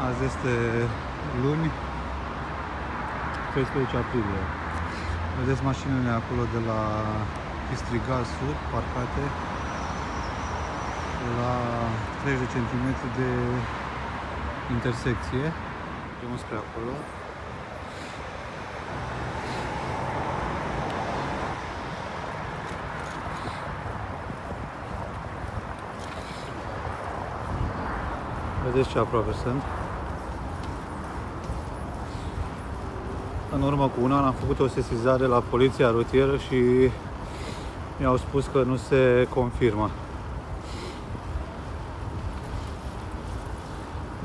Azi este luni, 13 aprilie. Vedeți mașinile acolo de la Distrigaz Sud, parcate la 30 de centimetri de intersecție. Mergem spre acolo. Vedeți ce aproape sunt. În urmă cu un an am făcut o sesizare la poliția rutieră și mi-au spus că nu se confirmă.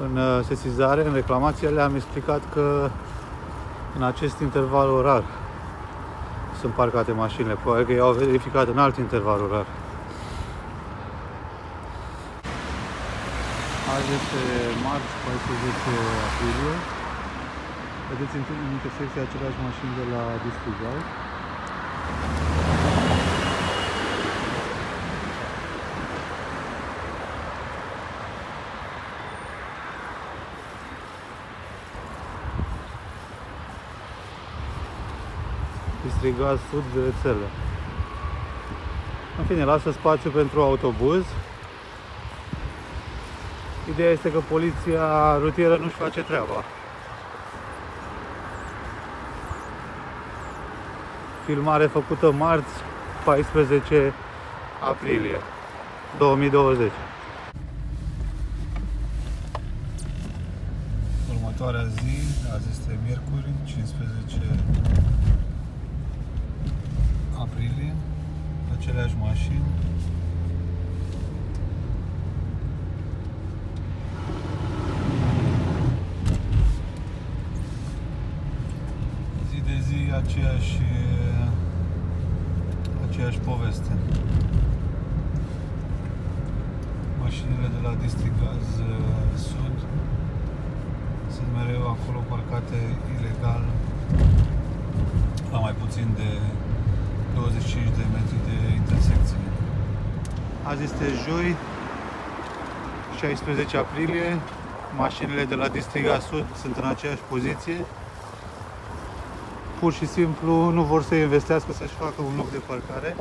În sesizare, în reclamație, le-am explicat că în acest interval orar sunt parcate mașinile. Probabil că i-au verificat în alt interval orar. Azi este marți, 14 aprilie. Vedeți în intersecție aceleași mașini de la Distrigaz. Distrigaz Sud de rețele. În fine, lasă spațiu pentru autobuz. Ideea este că poliția rutieră nu-și face treaba. Filmare făcută marți, 14 aprilie 2020. Următoarea zi, azi este miercuri, 15 aprilie, aceleași mașini. Zi de zi aceeași poveste. Mașinile de la Distrigaz Sud sunt mereu acolo parcate ilegal la mai puțin de 25 de metri de intersecție. Azi este joi, 16 aprilie. Mașinile de la Distrigaz Sud sunt în aceeași poziție. Pur și simplu nu vor să investească să-și facă un loc de parcare.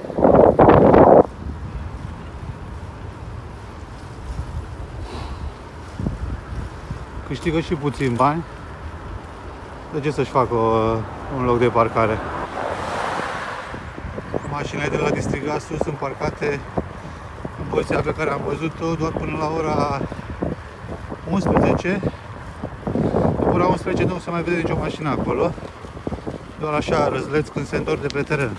Câștigă și puțin bani. De ce să-și facă un loc de parcare? Mașinile de la Distrigaz Sud sunt parcate în poziția pe care am văzut-o doar până la ora 11. După ora 11 nu se mai vede nicio mașină acolo. Doar așa răzleți când se întorc de pe teren.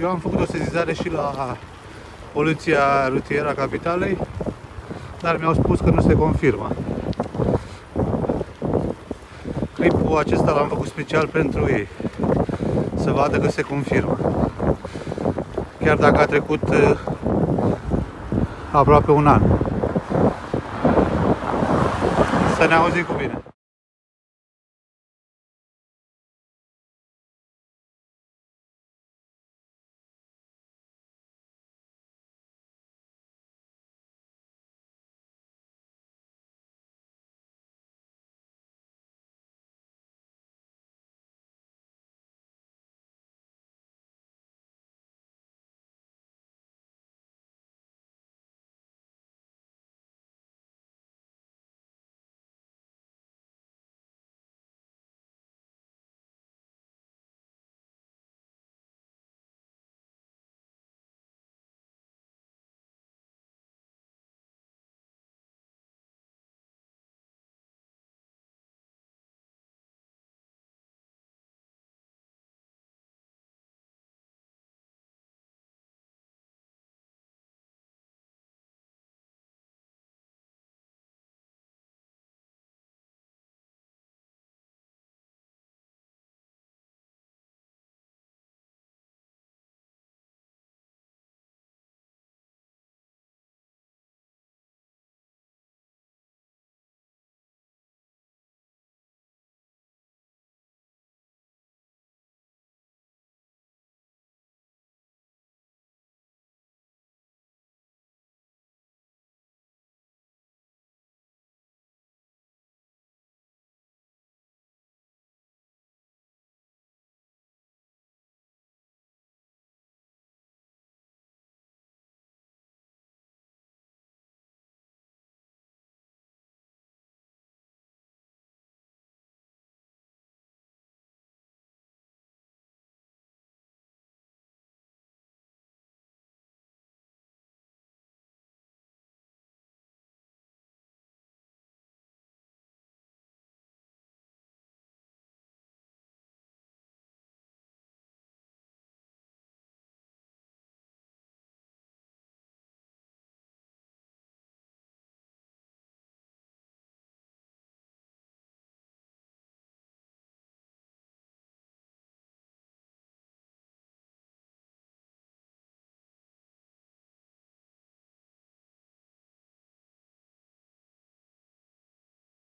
Eu am făcut o sesizare și la poliția rutieră a capitalei, dar mi-au spus că nu se confirmă. Clipul acesta l-am făcut special pentru ei, să vadă că se confirmă. Chiar dacă a trecut aproape un an. Să ne auzim cu bine!